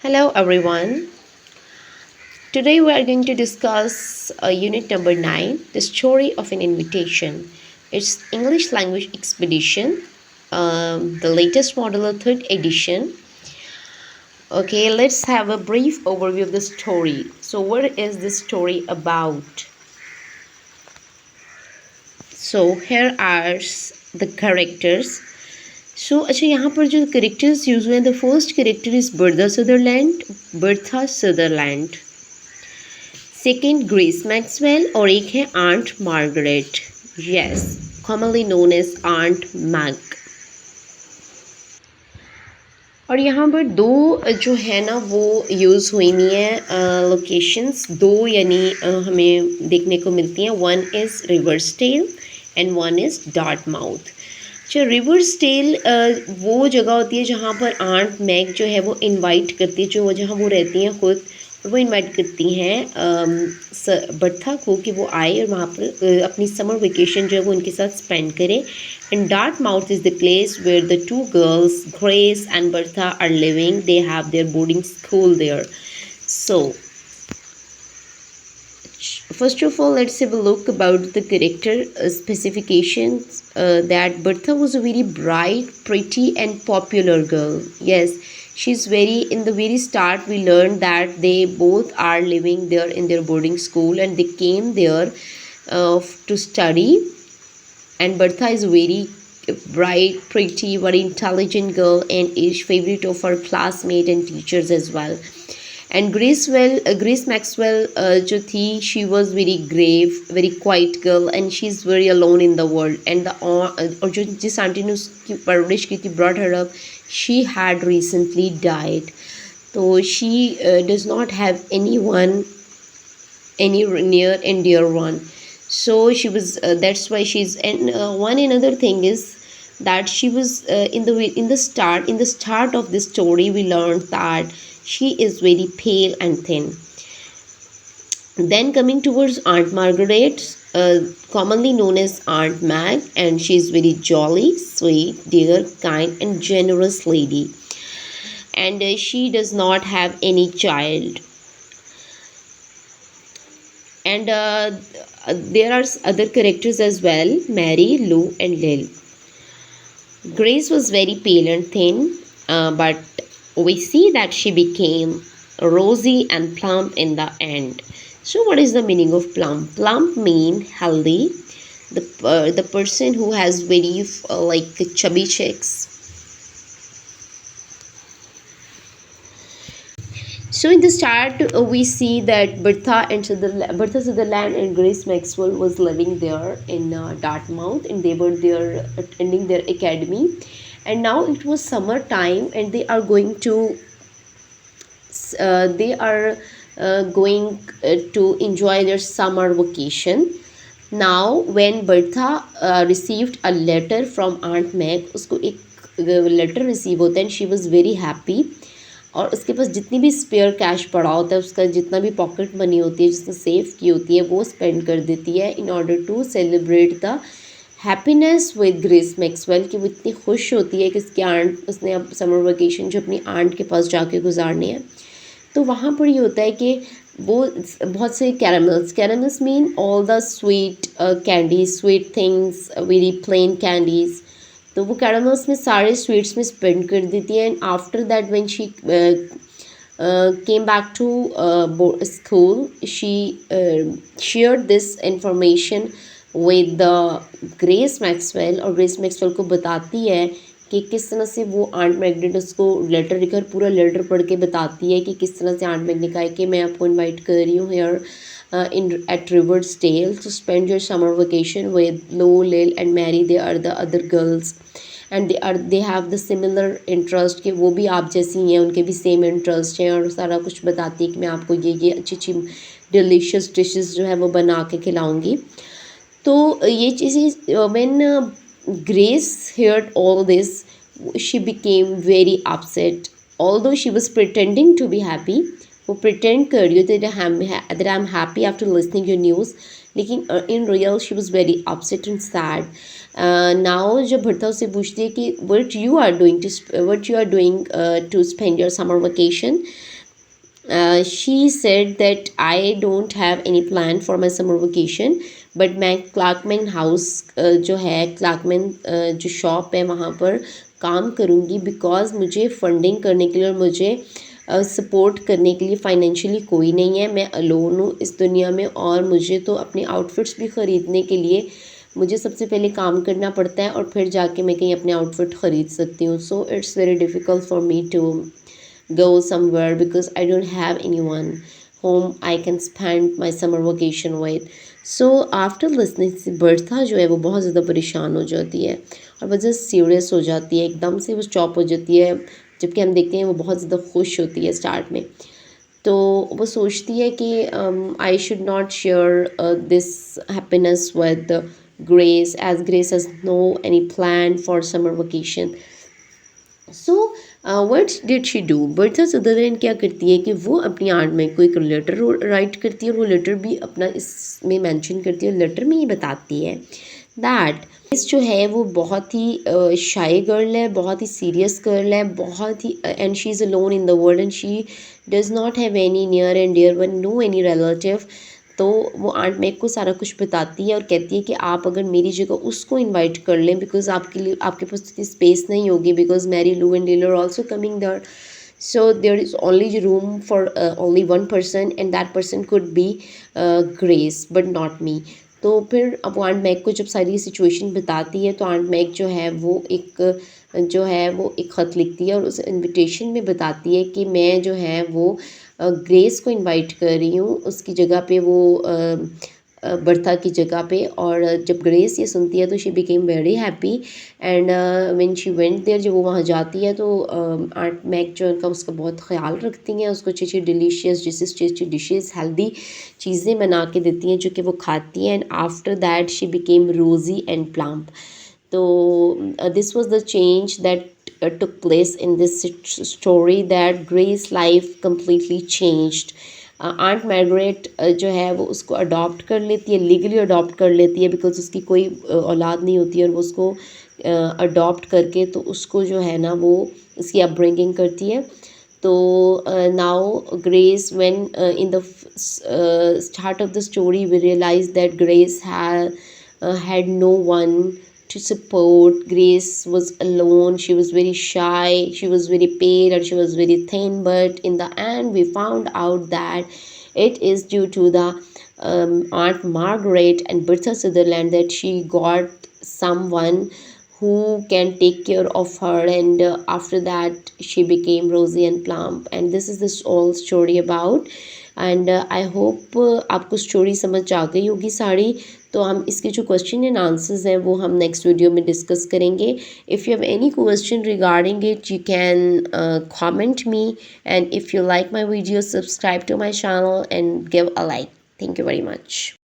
Hello everyone. Today we are going to discuss unit number 9, the story of an invitation. It's English language expedition, the latest model of third edition. Okay, let's have a brief overview of the story. So what is this story about? So here are the characters. So अच्छा यहाँ पर जो characters use हुए हैं, the first character is Bertha Sutherland. Second Grace Maxwell और एक है Aunt Margaret, yes, commonly known as Aunt Mag. और यहाँ पर दो जो है ना वो यूज़ हुई नहीं है लोकेशंस, दो यानी हमें देखने को मिलती हैं। One is Riversdale and one is Dartmouth. अच्छा, रिवर्सडेल वो जगह होती है जहाँ पर आंट मैग जो है वो इनवाइट करती है, जो जहाँ वो रहती हैं खुद, वो इनवाइट करती हैं बर्था को कि वो आए और वहाँ पर अपनी समर वेकेशन जो है वो उनके साथ स्पेंड करे। And Dartmouth is the place where the two girls Grace and Bertha are living, they have their boarding school there. So first of all, let's have a look about the character specifications. That Bertha was a very bright, pretty and popular girl. Yes, she's very, in the very start we learned that they both are living there in their boarding school and they came there to study. And Bertha is very bright, pretty, very intelligent girl and is favorite of her classmate and teachers as well. And Grace Maxwell जो थी, she was very grave, very quiet girl and she's very alone in the world. And और जो जिस aunty ने उसकी परवरिश की थी, brought her up, she had recently died. तो she does not have anyone, any near and dear one. So she was that's why she's, and one another thing is that she was in the start of this story we learned that she is very pale and thin. Then coming towards Aunt Margaret, commonly known as Aunt Mag, and she is very jolly, sweet, dear, kind and generous lady. And she does not have any child. And there are other characters as well, Mary, Lou and Lil. Grace was very pale and thin, but we see that she became rosy and plump in the end. So what is the meaning of plump? Plump mean healthy, the person who has very like chubby cheeks. So in the start we see that Bertha Sutherland and Grace Maxwell was living there in Dartmouth, and they were there attending their academy. And now it was summer time and they are going to enjoy their summer vacation. Now when Bertha received a letter from Aunt Meg, उसको एक letter receive होता है, and she was very happy. और उसके पास जितनी भी spare cash पड़ा होता है, उसका जितना भी पॉकेट मनी होती है जिसने सेव की होती है, वो स्पेंड कर देती है in order to celebrate the happiness with Grace Maxwell, कि वो इतनी खुश होती है कि उसकी आंट, उसने अब समर वेकेशन जो अपनी आंट के पास जाके गुजारनी है। तो वहाँ पर ये होता है कि वो बहुत से caramels mean all the sweet candies, sweet things, very plain candies, तो वो कैरमल्स में सारे स्वीट्स में स्पेंड कर देती है। And after that when she came back to school, she shared this information with the Grace Maxwell, और Grace Maxwell को बताती है कि किस तरह से वो आंट मैग उसको लेटर लिखकर, पूरा लेटर पढ़ के बताती है कि किस तरह से आंट मैग ने कहा कि मैं आपको इनवाइट कर रही हूँ hair at Riversdale to spend your summer vacation with Lou, Lil and Mary. They are the other girls and they have the similar interest, कि वो भी आप जैसी हैं, उनके भी सेम इंटरेस्ट हैं, और सारा कुछ बताती है कि मैं आपको ये अच्छी अच्छी डिलीशियस डिशेस जो है वो बना के खिलाऊँगी। तो ये चीज़ें when Grace heard all this, she became very upset. Although she was pretending to be happy, वो pretend कर रही होती है that I'm happy after listening your news, लेकिन in real she was very upset and sad. Now जब भरता उससे पूछती है कि what you are doing to spend your summer vacation, she said that I don't have any plan for my summer vacation, but मैं क्लार्कमैन house जो है क्लार्कमैन जो शॉप है वहाँ पर काम करूँगी, बिकॉज़ मुझे फंडिंग करने के लिए और मुझे सपोर्ट करने के लिए फाइनेंशियली कोई नहीं है। मैं अलोन हूँ इस दुनिया में, और मुझे तो अपने आउटफिट्स भी ख़रीदने के लिए मुझे सबसे पहले काम करना पड़ता है और फिर जाके मैं कहीं अपने आउटफिट ख़रीद सकती हूँ। So it's very difficult for me to go somewhere because I don't have anyone whom I can spend my summer vacation with. So after listening से बर्था जो है वो बहुत ज़्यादा परेशान हो जाती है और वो जस्ट सीरियस हो जाती है, एकदम से वो स्टॉप हो जाती है, जबकि हम देखते हैं वो बहुत ज़्यादा खुश होती है स्टार्ट में। तो वो सोचती है कि I should not share this happiness with Grace, as Grace has no any plan for summer vacation. So what did she do, Bertha Sutherland क्या करती है कि वो अपनी आंट में कोई लेटर राइट करती है, और वो लेटर भी अपना इसमें मेंशन करती है, और लेटर में ये बताती है दैट इस जो है वो बहुत ही शाई गर्ल है, बहुत ही सीरियस गर्ल है, बहुत ही and she is alone in the world and she does not have any near and dear one, no any relative. तो वो आंट मैग को सारा कुछ बताती है और कहती है कि आप अगर मेरी जगह उसको इनवाइट कर लें, बिकॉज आपके लिए आपके पास इतनी स्पेस नहीं होगी, because Mary Lou and Deal are also coming there, so there is only room for only one person and that person could be Grace but not me। तो फिर अब आंट मैग को जब सारी सिचुएशन बताती है तो आंट मैग जो है वो एक ख़त लिखती है और उस इनविटेशन में बताती है कि मैं जो है वो ग्रेस को इनवाइट कर रही हूँ उसकी जगह पे, वो बर्था की जगह पे। और जब ग्रेस ये सुनती है तो she became very happy and when she went there, जब वो वहाँ जाती है तो आंट मैग जो उनका उसका बहुत ख्याल रखती हैं, उसको अच्छी अच्छी डिलीशियस डिशेस, अच्छी अच्छी डिशेस, हेल्दी चीज़ें बना के देती हैं जो कि वो खाती हैं। And after that she became रोजी एंड प्लम्प। तो this was the change that took place in this story, that Grace's life completely changed। Aunt Margaret जो है वो उसको अडॉप्ट कर लेती है, लीगली अडॉप्ट कर लेती है, बिकॉज उसकी कोई औलाद नहीं होती है, और वो उसको अडॉप्ट करके तो उसको जो है ना वो उसकी अपब्रिंगिंग करती है। तो now Grace when in the start of the story we realise that Grace had no one to support. Grace was alone, she was very shy, she was very pale, and she was very thin, but in the end we found out that it is due to the Aunt Margaret and Bertha Sutherland that she got someone who can take care of her, and after that she became rosy and plump, and this is this all story about। And I hope आपको story समझ आ गई होगी सारी। तो हम इसके जो question and answers हैं वो हम नेक्स्ट वीडियो में डिस्कस करेंगे। If you have any question regarding it you can comment me, and if you like my video subscribe to my channel and give a like. Thank you very much.